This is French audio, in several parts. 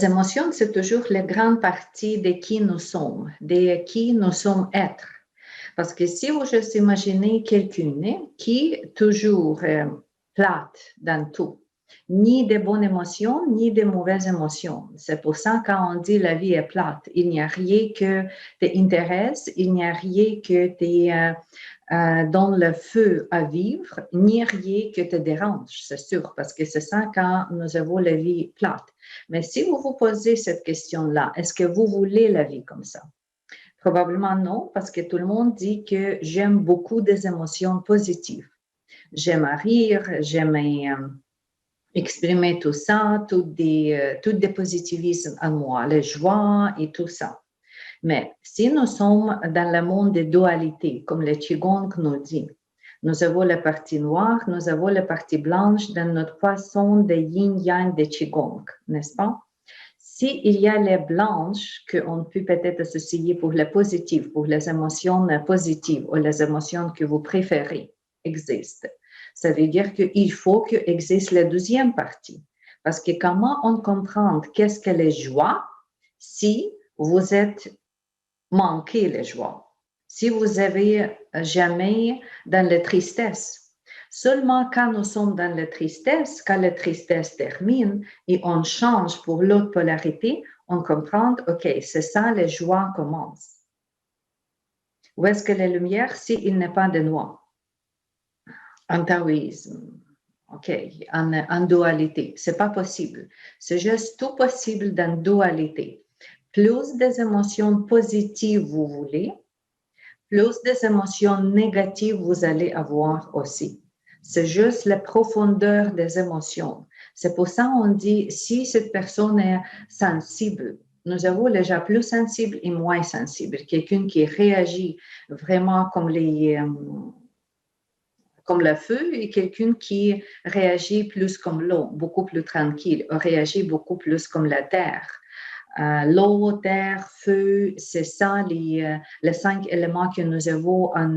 Les émotions, c'est toujours la grande partie de qui nous sommes, de qui nous sommes être. Parce que si vous juste imaginez quelqu'un qui est toujours plate dans tout, ni de bonnes émotions, ni de mauvaises émotions. C'est pour ça quand on dit la vie est plate, il n'y a rien que t'intéresse, il n'y a rien que t'es dans le feu à vivre, ni rien que te dérange, c'est sûr, parce que c'est ça quand nous avons la vie plate. Mais si vous vous posez cette question-là, est-ce que vous voulez la vie comme ça? Probablement non, parce que tout le monde dit que j'aime beaucoup des émotions positives. J'aime rire, j'aime exprimer tout ça, tout des positivismes en moi, les joies et tout ça. Mais si nous sommes dans le monde des dualités, comme le Qigong nous dit, nous avons la partie noire, nous avons la partie blanche dans notre poisson de yin-yang de Qigong, n'est-ce pas? S'il y a les blanches qu'on peut peut-être associer pour les positives, pour les émotions positives ou les émotions que vous préférez existent, ça veut dire qu'il faut qu'existe la deuxième partie. Parce que comment on comprend qu'est-ce que les joies si vous êtes manqué les joies, si vous avez jamais dans la tristesse? Seulement quand nous sommes dans la tristesse, quand la tristesse termine et on change pour l'autre polarité, on comprend, OK, c'est ça, les joies commencent. Où est-ce que la lumière, s'il n'est pas de noir? En taoïsme, OK, en dualité, c'est pas possible. C'est juste tout possible dans dualité. Plus des émotions positives vous voulez, plus des émotions négatives vous allez avoir aussi. C'est juste la profondeur des émotions. C'est pour ça qu'on dit, si cette personne est sensible, nous avons déjà plus sensible et moins sensible. Quelqu'un qui réagit vraiment comme le feu et quelqu'un qui réagit plus comme l'eau, beaucoup plus tranquille, réagit beaucoup plus comme la terre. L'eau, terre, feu, c'est ça les 5 éléments que nous avons en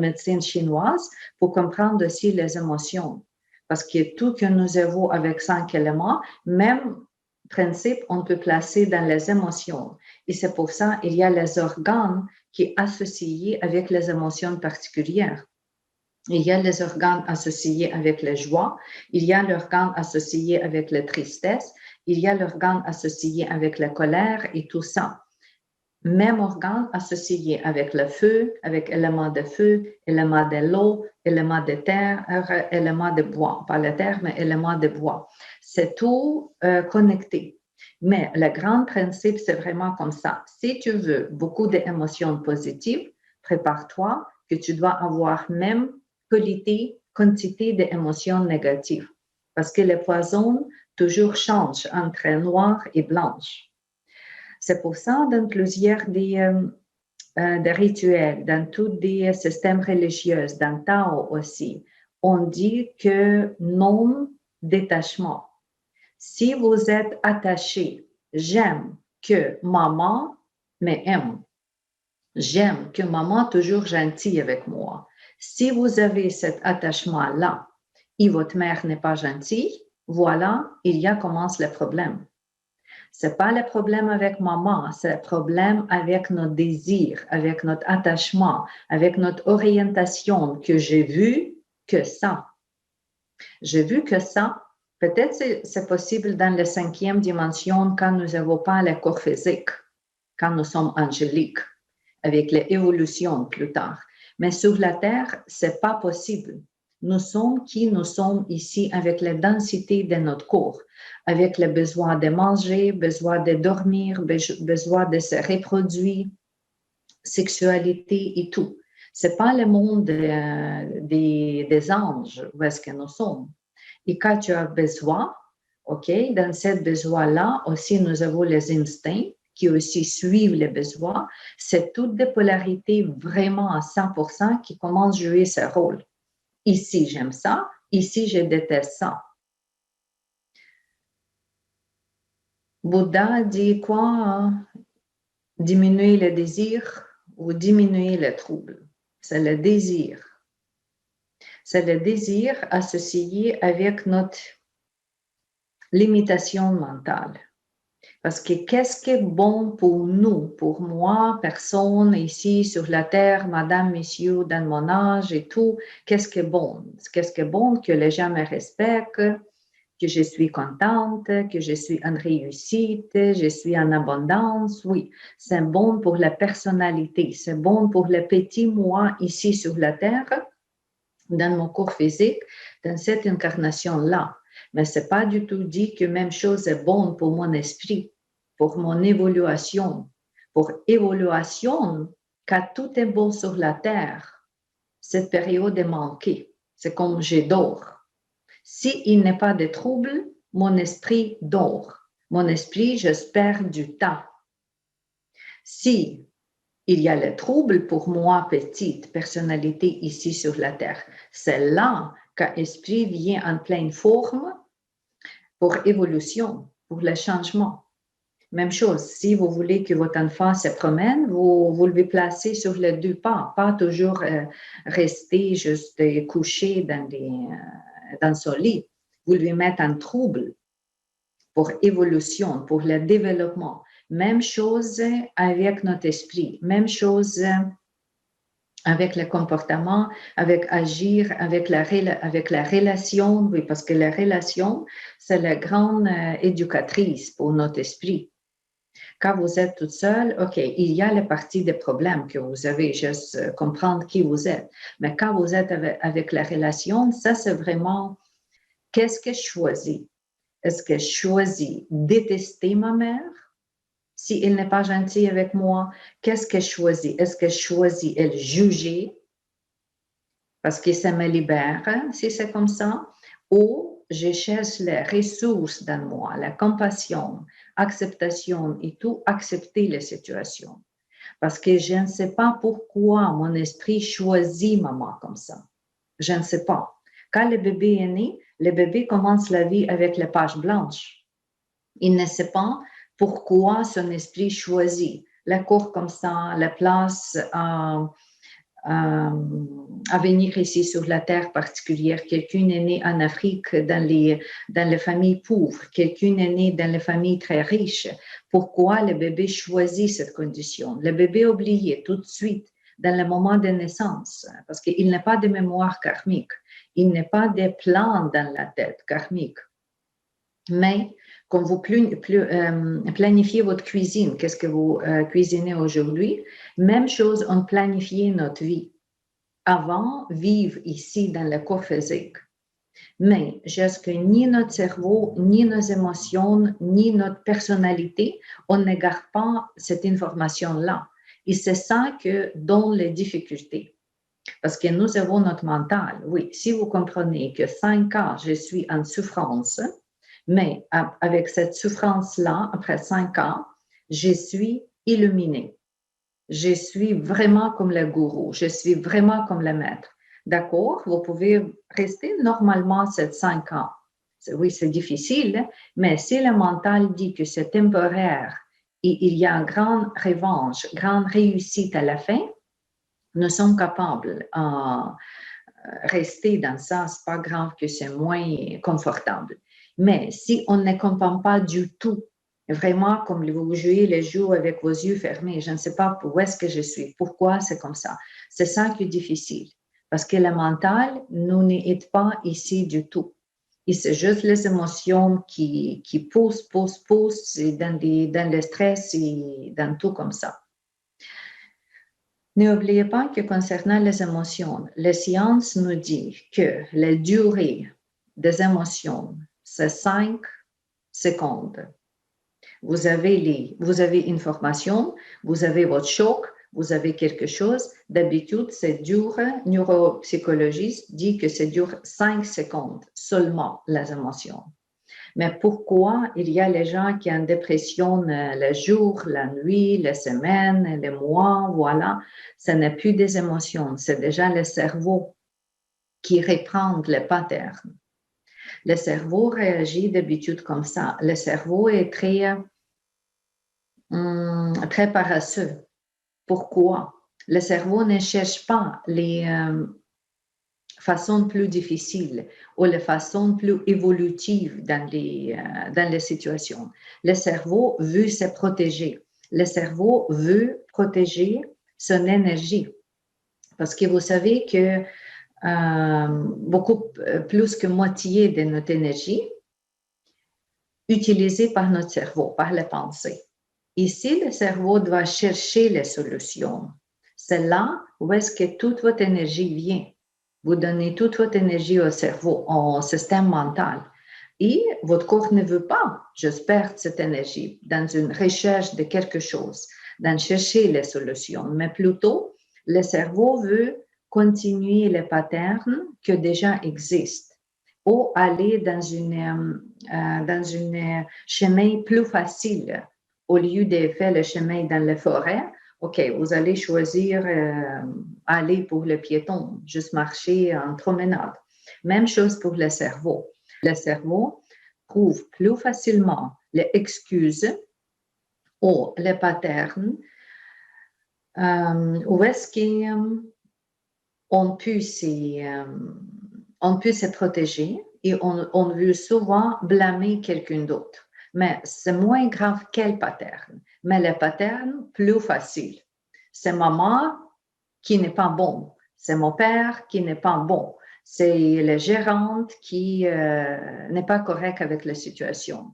médecine chinoise pour comprendre aussi les émotions. Parce que tout que nous avons avec 5 éléments, même principe, on peut placer dans les émotions. Et c'est pour ça qu'il y a les organes qui sont associés avec les émotions particulières. Il y a les organes associés avec la joie, il y a l'organe associé avec la tristesse, il y a l'organe associé avec la colère et tout ça. Même organe associé avec le feu, avec élément de feu, élément de l'eau, élément de terre, élément de bois. Pas la terre, mais élément de bois. C'est tout connecté. Mais le grand principe, c'est vraiment comme ça. Si tu veux beaucoup d'émotions positives, prépare-toi que tu dois avoir même quantité d'émotions négatives. Parce que le poison toujours change entre noir et blanche. C'est pour ça, dans plusieurs des rituels, dans tous les systèmes religieux, dans Tao aussi, on dit que non-détachement. Si vous êtes attaché, j'aime que maman m'aime. J'aime que maman est toujours gentille avec moi. Si vous avez cet attachement-là et votre mère n'est pas gentille, voilà, il y a commence le problème. Ce n'est pas le problème avec maman, c'est le problème avec notre désir, avec notre attachement, avec notre orientation que j'ai vu que ça. J'ai vu que ça, peut-être c'est possible dans la 5e dimension quand nous n'avons pas le corps physique, quand nous sommes angéliques, avec l'évolution plus tard. Mais sur la Terre, ce n'est pas possible. Nous sommes qui nous sommes ici avec la densité de notre corps, avec le besoin de manger, besoin de dormir, besoin de se reproduire, sexualité et tout. Ce n'est pas le monde des anges où est-ce que nous sommes. Et quand tu as besoin, OK, dans ce besoin-là, aussi nous avons les instincts qui aussi suivent les besoins. C'est toutes des polarités vraiment à 100% qui commencent à jouer ce rôle. Ici, j'aime ça. Ici, je déteste ça. Bouddha dit quoi? Diminuer le désir ou diminuer le trouble. C'est le désir. C'est le désir associé avec notre limitation mentale. Parce que qu'est-ce qui est bon pour nous, pour moi, personne ici sur la terre, madame, monsieur, dans mon âge et tout, qu'est-ce qui est bon? Qu'est-ce qui est bon? Que les gens me respectent, que je suis contente, que je suis en réussite, je suis en abondance. Oui, c'est bon pour la personnalité, c'est bon pour le petit moi ici sur la terre, dans mon corps physique, dans cette incarnation-là. Mais ce n'est pas du tout dit que même chose est bonne pour mon esprit, pour mon évolution. Pour évolution, quand tout est bon sur la terre, cette période est manquée. C'est comme je dors. S'il n'est pas de trouble, mon esprit dort. Mon esprit, j'espère du temps. Si il y a le trouble pour moi, petite personnalité ici sur la terre, c'est là que l'esprit vient en pleine forme pour évolution, pour le changement. Même chose, si vous voulez que votre enfant se promène, vous le placez sur les deux pas toujours rester juste couché dans son lit. Vous lui mettez en trouble pour évolution, pour le développement. Même chose avec notre esprit, même chose avec le comportement, avec agir, avec la relation, oui, parce que la relation, c'est la grande éducatrice pour notre esprit. Quand vous êtes toute seule, OK, il y a la partie des problèmes que vous avez, juste comprendre qui vous êtes. Mais quand vous êtes avec la relation, ça, c'est vraiment, qu'est-ce que je choisis? Est-ce que je choisis détester ma mère? Si elle n'est pas gentil avec moi, qu'est-ce que je choisis? Est-ce que je choisis elle juger parce que ça me libère, si c'est comme ça, ou je cherche les ressources dans moi, la compassion, acceptation et tout, accepter les situations. Parce que je ne sais pas pourquoi mon esprit choisit maman comme ça. Je ne sais pas. Quand le bébé est né, le bébé commence la vie avec les pages blanches. Il ne sait pas pourquoi son esprit choisit la cour comme ça, la place à venir ici sur la terre particulière. Quelqu'un est né en Afrique dans les familles pauvres, quelqu'un est né dans les familles très riches. Pourquoi le bébé choisit cette condition? Le bébé est oublié tout de suite dans le moment de naissance parce qu'il n'a pas de mémoire karmique, il n'a pas de plan dans la tête karmique. Mais quand vous planifiez votre cuisine, qu'est-ce que vous cuisinez aujourd'hui? Même chose, on planifie notre vie. Avant, vivre ici dans le corps physique. Mais jusque ni notre cerveau, ni nos émotions, ni notre personnalité, on ne garde pas cette information-là. Et c'est ça que dans les difficultés. Parce que nous avons notre mental. Oui, si vous comprenez que 5 ans, je suis en souffrance, mais avec cette souffrance-là, après 5 ans, je suis illuminée. Je suis vraiment comme le gourou. Je suis vraiment comme le maître. D'accord? Vous pouvez rester normalement ces 5 ans. Oui, c'est difficile, mais si le mental dit que c'est temporaire et il y a une grande revanche, grande réussite à la fin, nous sommes capables de rester dans ça. C'est pas grave que c'est moins confortable. Mais si on ne comprend pas du tout, vraiment comme vous jouez les jeux avec vos yeux fermés, je ne sais pas où est-ce que je suis, pourquoi c'est comme ça. C'est ça qui est difficile. Parce que le mental nous n'aide pas ici du tout. Et c'est juste les émotions qui poussent dans le stress et dans tout comme ça. N'oubliez pas que concernant les émotions, la science nous dit que la durée des émotions, c'est 5 secondes. Vous avez une formation, vous avez votre choc, vous avez quelque chose. D'habitude, c'est dur. Neuropsychologiste dit que c'est dur 5 secondes seulement, les émotions. Mais pourquoi il y a les gens qui ont une dépression le jour, la nuit, les semaines, les mois, voilà. Ce n'est plus des émotions, c'est déjà le cerveau qui reprend les patterns. Le cerveau réagit d'habitude comme ça. Le cerveau est très paresseux. Pourquoi? Le cerveau ne cherche pas les façons plus difficiles ou les façons plus évolutives dans les situations. Le cerveau veut se protéger. Le cerveau veut protéger son énergie. Parce que vous savez que beaucoup plus que moitié de notre énergie utilisée par notre cerveau, par les pensées. Ici, le cerveau doit chercher les solutions. C'est là où est-ce que toute votre énergie vient. Vous donnez toute votre énergie au cerveau, au système mental. Et votre corps ne veut pas juste perdre cette énergie dans une recherche de quelque chose, dans chercher les solutions, mais plutôt, le cerveau veut continuer les patterns qui déjà existent ou aller dans un chemin plus facile au lieu de faire le chemin dans la forêt. OK, vous allez choisir aller pour le piéton, juste marcher en promenade. Même chose pour le cerveau. Le cerveau trouve plus facilement les excuses ou les patterns où est-ce qu'on peut se protéger et on veut souvent blâmer quelqu'un d'autre. Mais c'est moins grave quel pattern. Mais le pattern plus facile. C'est maman qui n'est pas bon. C'est mon père qui n'est pas bon. C'est la gérante qui n'est pas correcte avec la situation.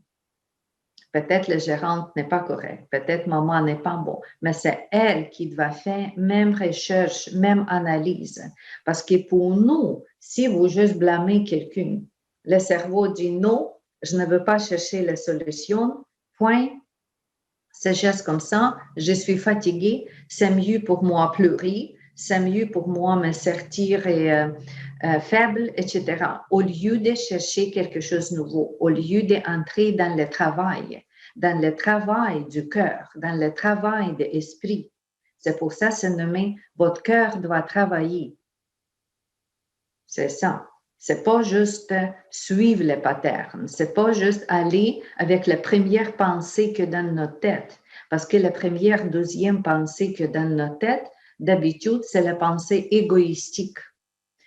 Peut-être la gérante n'est pas correcte, peut-être maman n'est pas bon, mais c'est elle qui va faire même recherche, même analyse. Parce que pour nous, si vous juste blâmez quelqu'un, le cerveau dit non, je ne veux pas chercher la solution, point. C'est juste comme ça, je suis fatiguée, c'est mieux pour moi pleurer, c'est mieux pour moi me sentir faible, etc. Au lieu de chercher quelque chose de nouveau, au lieu d'entrer dans le travail du cœur, dans le travail de l'esprit. C'est pour ça que c'est nommé « votre cœur doit travailler ». C'est ça. C'est pas juste suivre les patterns. C'est pas juste aller avec la première pensée que dans notre tête. Parce que la première, deuxième pensée que dans notre tête, d'habitude, c'est la pensée égoïstique.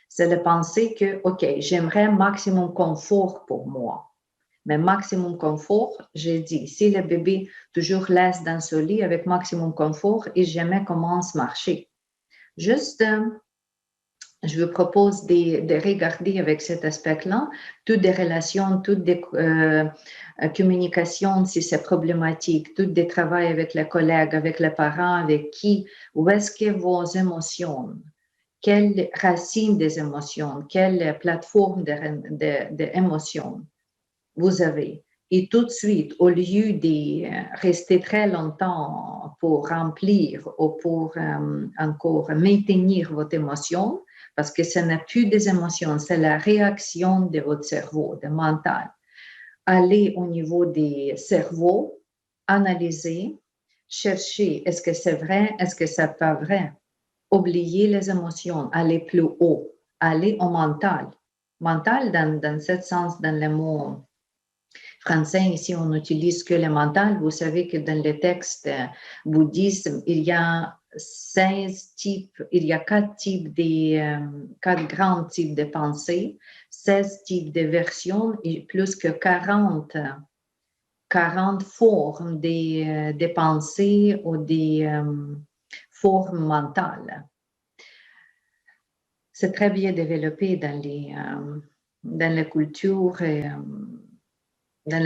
C'est la pensée que, OK, j'aimerais maximum confort pour moi. Mais maximum confort, j'ai dit, si le bébé toujours laisse dans ce lit avec maximum confort, il jamais commence à marcher. Juste, je vous propose de regarder avec cet aspect-là toutes des relations, toutes des communications si c'est problématique, toutes des travaux avec les collègues, avec les parents, avec qui, où est-ce que vos émotions, quelle racine des émotions, quelle plateforme d'émotions vous avez. Et tout de suite, au lieu de rester très longtemps pour remplir ou pour encore maintenir votre émotion, parce que ce n'est plus des émotions, c'est la réaction de votre cerveau, de mental. Allez au niveau des cerveaux, analyser, chercher, est-ce que c'est vrai, est-ce que c'est pas vrai? Oubliez les émotions, allez plus haut, allez au mental. Mental, dans ce sens, dans le mot français, ici, on n'utilise que le mental. Vous savez que dans les textes bouddhistes, il y a 16 types, il y a 4 types quatre grands types de pensées, 16 types de versions et plus que 40 formes de pensées ou des formes mentales. C'est très bien développé dans la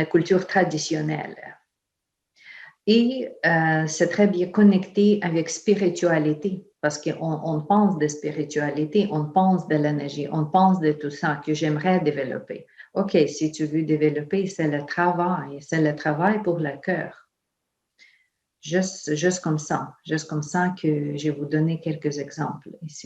culture traditionnelle. Et c'est très bien connecté avec spiritualité, parce qu'on pense de spiritualité, on pense de l'énergie, on pense de tout ça que j'aimerais développer. OK, si tu veux développer, c'est le travail pour le cœur. Juste comme ça que je vais vous donner quelques exemples ici.